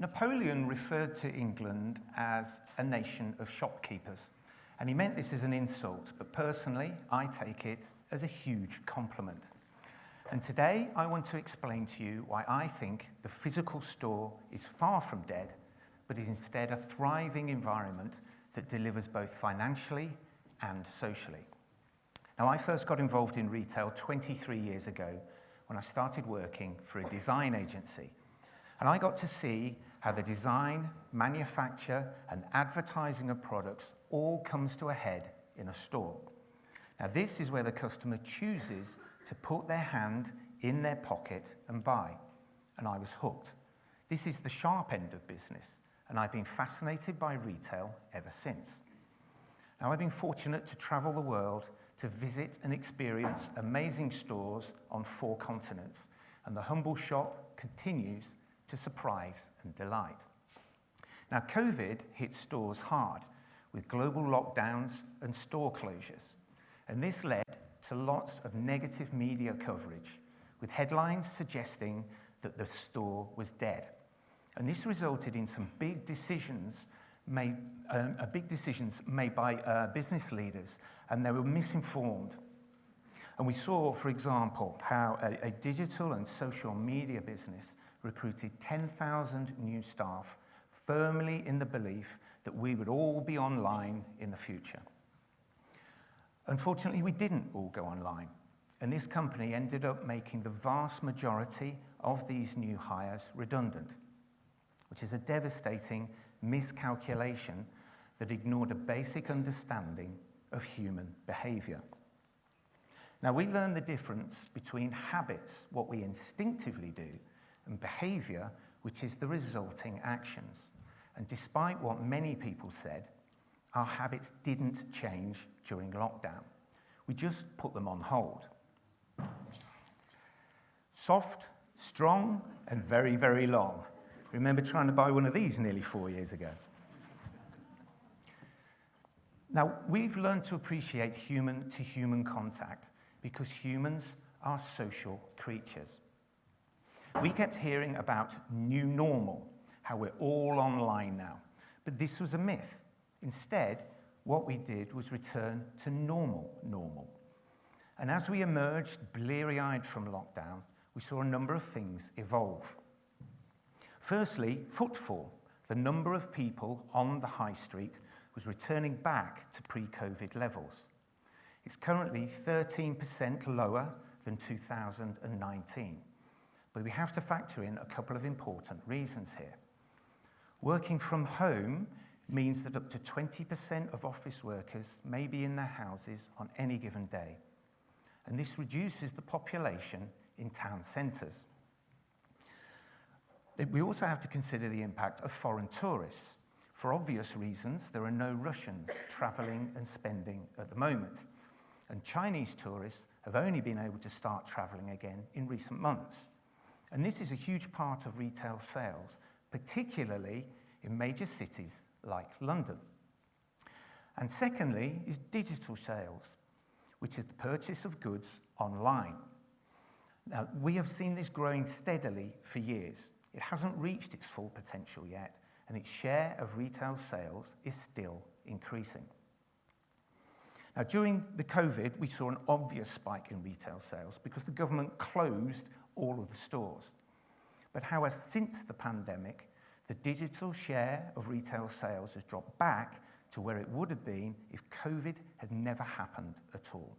Napoleon referred to England as a nation of shopkeepers, and he meant this as an insult, but personally, I take it as a huge compliment. And today, I want to explain to you why I think the physical store is far from dead, but is instead a thriving environment that delivers both financially and socially. Now, I first got involved in retail 23 years ago when I started working for a design agency. And I got to see how the design, manufacture, and advertising of products all comes to a head in a store. Now, this is where the customer chooses to put their hand in their pocket and buy. And I was hooked. This is the sharp end of business, and I've been fascinated by retail ever since. Now, I've been fortunate to travel the world to visit and experience amazing stores on 4 continents, and the humble shop continues to surprise and delight. Now, COVID hit stores hard with global lockdowns and store closures, and this led to lots of negative media coverage, with headlines suggesting that the store was dead. And this resulted in some big decisions made by business leaders, and they were misinformed. And we saw, for example, how a digital and social media business recruited 10,000 new staff, firmly in the belief that we would all be online in the future. Unfortunately, we didn't all go online, and this company ended up making the vast majority of these new hires redundant, which is a devastating miscalculation that ignored a basic understanding of human behavior. Now, we learn the difference between habits, what we instinctively do, and behavior, which is the resulting actions. And despite what many people said, our habits didn't change during lockdown. We just put them on hold. Soft, strong, and very, very long. Remember trying to buy one of these nearly 4 years ago. Now, we've learned to appreciate human-to-human contact because humans are social creatures. We kept hearing about new normal, how we're all online now, but this was a myth. Instead, what we did was return to normal. And as we emerged bleary-eyed from lockdown, we saw a number of things evolve. Firstly, footfall. The number of people on the high street was returning back to pre-COVID levels. It's currently 13% lower than 2019. But we have to factor in a couple of important reasons here. Working from home means that up to 20% of office workers may be in their houses on any given day. And this reduces the population in town centres. We also have to consider the impact of foreign tourists. For obvious reasons, there are no Russians travelling and spending at the moment. And Chinese tourists have only been able to start travelling again in recent months. And this is a huge part of retail sales, particularly in major cities like London. And secondly is digital sales, which is the purchase of goods online. Now, we have seen this growing steadily for years. It hasn't reached its full potential yet, and its share of retail sales is still increasing. Now, during the COVID, we saw an obvious spike in retail sales because the government closed all of the stores. But however, since the pandemic, the digital share of retail sales has dropped back to where it would have been if COVID had never happened at all.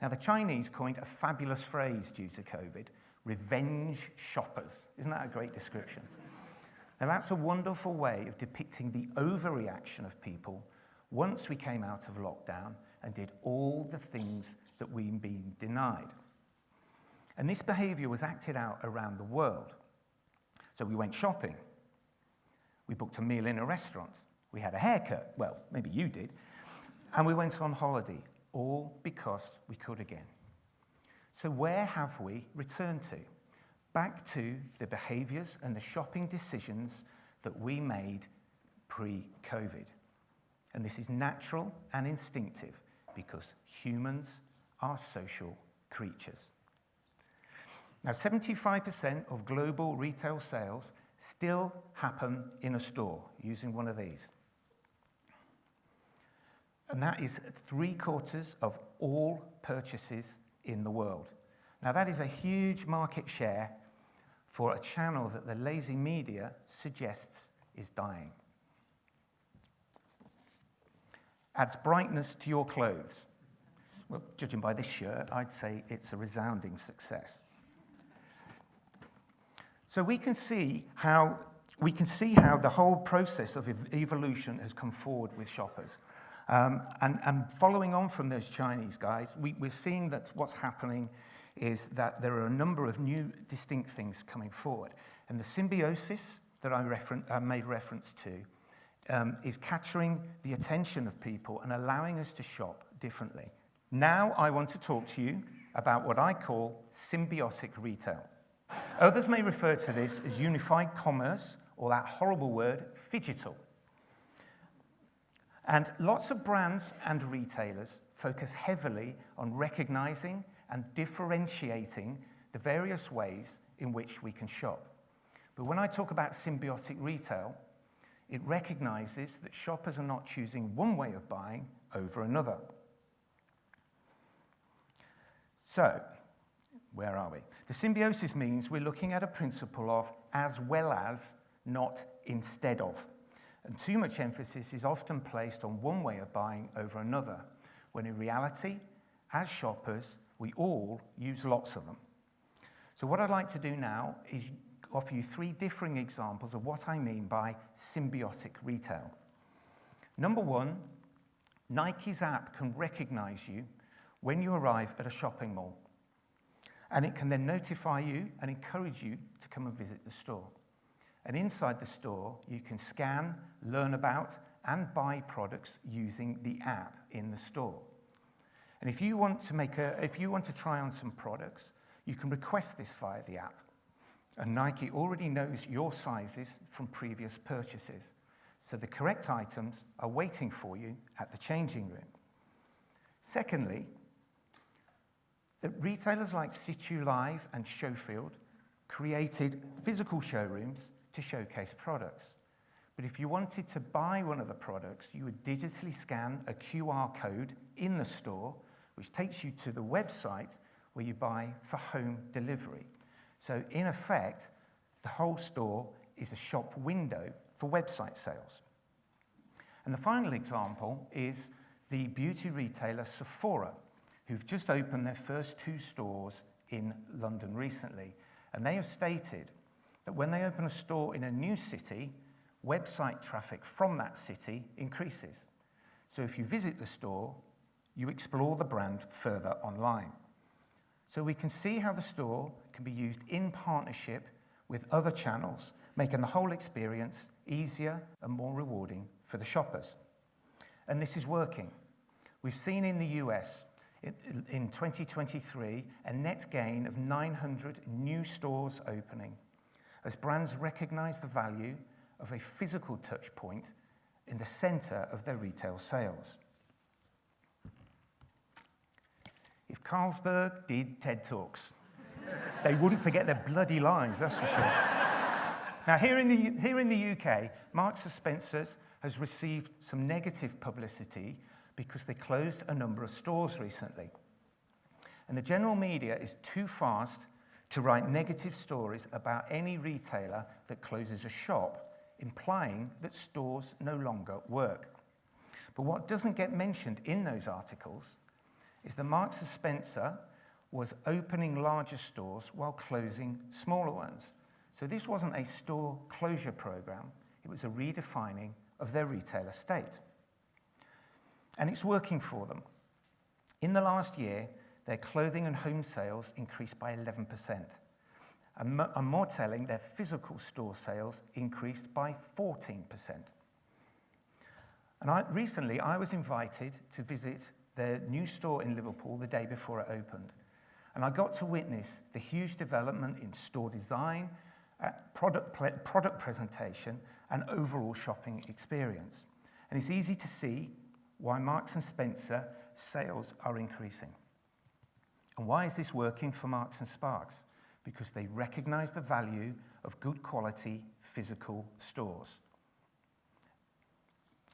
Now, the Chinese coined a fabulous phrase due to COVID, revenge shoppers. Isn't that a great description? Now, that's a wonderful way of depicting the overreaction of people once we came out of lockdown and did all the things that we'd been denied. And this behavior was acted out around the world. So we went shopping. We booked a meal in a restaurant. We had a haircut. Well, maybe you did. And we went on holiday, all because we could again. So where have we returned to? Back to the behaviors and the shopping decisions that we made pre-COVID. And this is natural and instinctive because humans are social creatures. Now, 75% of global retail sales still happen in a store using one of these. And that is 3/4 of all purchases in the world. Now, that is a huge market share for a channel that the lazy media suggests is dying. Adds brightness to your clothes. Well, judging by this shirt, I'd say it's a resounding success. So we can see how the whole process of evolution has come forward with shoppers. And following on from those Chinese guys, we're seeing that what's happening is that there are a number of new distinct things coming forward. And the symbiosis that I made reference to is capturing the attention of people and allowing us to shop differently. Now I want to talk to you about what I call symbiotic retail. Others may refer to this as unified commerce, or that horrible word, phygital. And lots of brands and retailers focus heavily on recognizing and differentiating the various ways in which we can shop. But when I talk about symbiotic retail, it recognizes that shoppers are not choosing one way of buying over another. So, where are we? The symbiosis means we're looking at a principle of as well as, not instead of. And too much emphasis is often placed on one way of buying over another, when in reality, as shoppers, we all use lots of them. So what I'd like to do now is offer you 3 differing examples of what I mean by symbiotic retail. Number 1, Nike's app can recognize you when you arrive at a shopping mall. And it can then notify you and encourage you to come and visit the store. And inside the store, you can scan, learn about, and buy products using the app in the store. And if you want to try on some products, you can request this via the app. And Nike already knows your sizes from previous purchases, so the correct items are waiting for you at the changing room. Secondly, that retailers like Situ Live and Showfield created physical showrooms to showcase products. But if you wanted to buy one of the products, you would digitally scan a QR code in the store, which takes you to the website where you buy for home delivery. So in effect, the whole store is a shop window for website sales. And the final example is the beauty retailer Sephora, who've just opened their first 2 stores in London recently. And they have stated that when they open a store in a new city, website traffic from that city increases. So if you visit the store, you explore the brand further online. So we can see how the store can be used in partnership with other channels, making the whole experience easier and more rewarding for the shoppers. And this is working. We've seen in the US, in 2023, a net gain of 900 new stores opening, as brands recognize the value of a physical touch point in the center of their retail sales. If Carlsberg did TED Talks, they wouldn't forget their bloody lines, that's for sure. Now, here in the UK, Marks & Spencer has received some negative publicity because they closed a number of stores recently. And the general media is too fast to write negative stories about any retailer that closes a shop, implying that stores no longer work. But what doesn't get mentioned in those articles is that Marks & Spencer was opening larger stores while closing smaller ones. So this wasn't a store closure program, it was a redefining of their retail estate. And it's working for them. In the last year, their clothing and home sales increased by 11%. And more telling, their physical store sales increased by 14%. And recently, I was invited to visit their new store in Liverpool the day before it opened. And I got to witness the huge development in store design, product presentation, and overall shopping experience. And it's easy to see why Marks & Spencer sales are increasing. And why is this working for Marks & Sparks? because they recognize the value of good quality physical stores.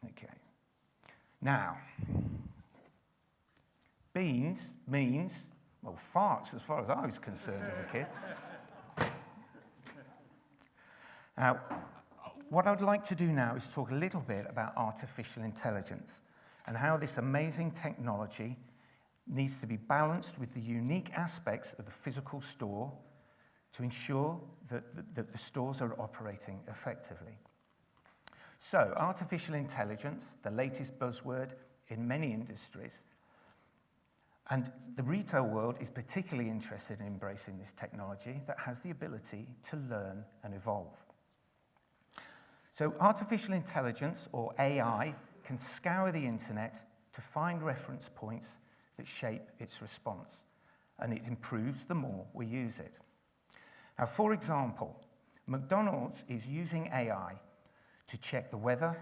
Okay. Now, beans means, well, farts as far as I was concerned as a kid. Now, what I'd like to do now is talk a little bit about artificial intelligence and how this amazing technology needs to be balanced with the unique aspects of the physical store to ensure that the stores are operating effectively. So, artificial intelligence, the latest buzzword in many industries, and the retail world is particularly interested in embracing this technology that has the ability to learn and evolve. So, artificial intelligence, or AI, can scour the internet to find reference points that shape its response, and it improves the more we use it. Now, for example, McDonald's is using AI to check the weather,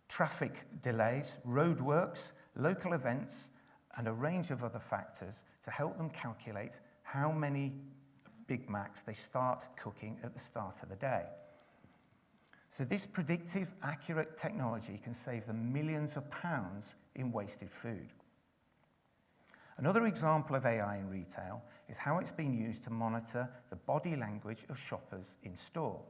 traffic delays, roadworks, local events, and a range of other factors to help them calculate how many Big Macs they start cooking at the start of the day. So this predictive, accurate technology can save them millions of pounds in wasted food. Another example of AI in retail is how it's been used to monitor the body language of shoppers in store.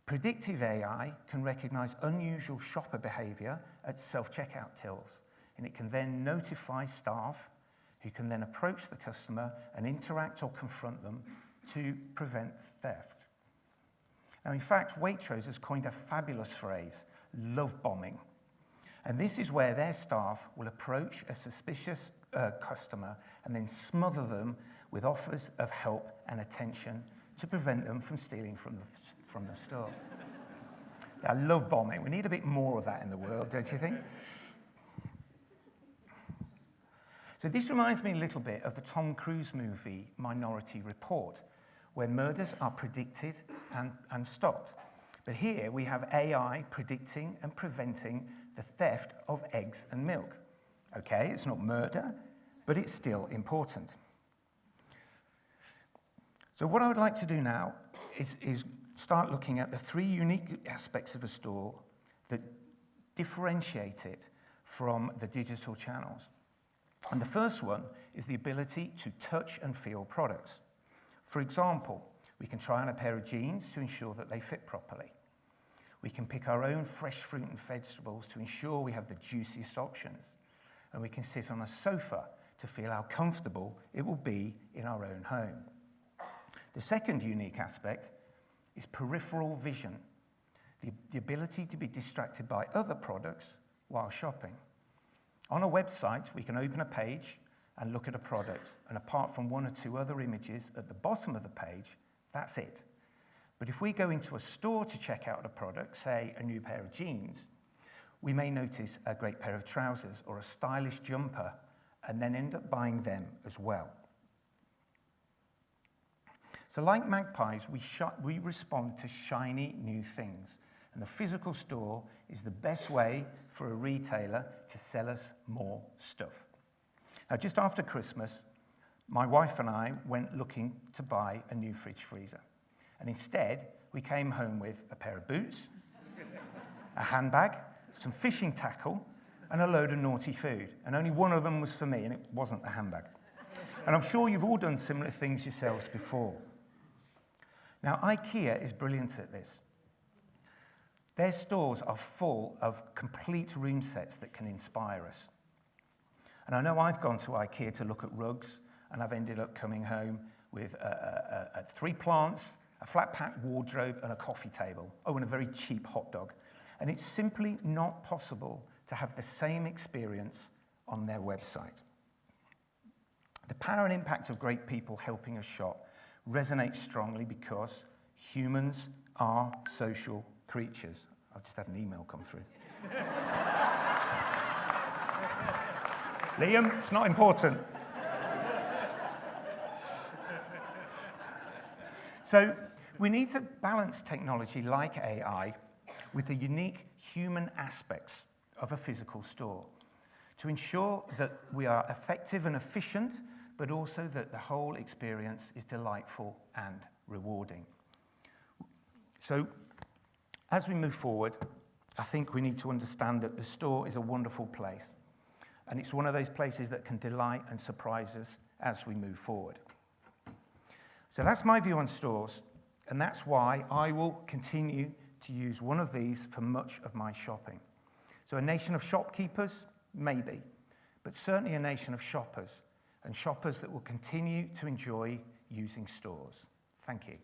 Predictive AI can recognize unusual shopper behavior at self-checkout tills, and it can then notify staff who can then approach the customer and interact or confront them to prevent theft. Now, in fact, Waitrose has coined a fabulous phrase, love bombing. And this is where their staff will approach a suspicious customer and then smother them with offers of help and attention to prevent them from stealing from the store. I love bombing. We need a bit more of that in the world, don't you think? So this reminds me a little bit of the Tom Cruise movie Minority Report, where murders are predicted and stopped. But here we have AI predicting and preventing the theft of eggs and milk. Okay, it's not murder, but it's still important. So what I would like to do now is start looking at the three unique aspects of a store that differentiate it from the digital channels. And the first one is the ability to touch and feel products. For example, we can try on a pair of jeans to ensure that they fit properly. We can pick our own fresh fruit and vegetables to ensure we have the juiciest options. And we can sit on a sofa to feel how comfortable it will be in our own home. The second unique aspect is peripheral vision, the ability to be distracted by other products while shopping. On a website, we can open a page and look at a product, and apart from one or two other images at the bottom of the page, that's it. But if we go into a store to check out a product, say a new pair of jeans, we may notice a great pair of trousers or a stylish jumper, and then end up buying them as well. So like magpies, we respond to shiny new things, and the physical store is the best way for a retailer to sell us more stuff. Now, just after Christmas, my wife and I went looking to buy a new fridge freezer. And instead, we came home with a pair of boots, a handbag, some fishing tackle, and a load of naughty food. And only one of them was for me, and it wasn't a handbag. And I'm sure you've all done similar things yourselves before. Now, IKEA is brilliant at this. Their stores are full of complete room sets that can inspire us. And I know I've gone to IKEA to look at rugs, and I've ended up coming home with 3 plants, a flat-pack wardrobe, and a coffee table. Oh, and a very cheap hot dog. And it's simply not possible to have the same experience on their website. The power and impact of great people helping us shop resonates strongly because humans are social creatures. I've just had an email come through. Liam, it's not important. So we need to balance technology like AI with the unique human aspects of a physical store to ensure that we are effective and efficient, but also that the whole experience is delightful and rewarding. So, as we move forward, I think we need to understand that the store is a wonderful place, and it's one of those places that can delight and surprise us as we move forward. So that's my view on stores, and that's why I will continue to use one of these for much of my shopping. So a nation of shopkeepers, maybe, but certainly a nation of shoppers, and shoppers that will continue to enjoy using stores. Thank you.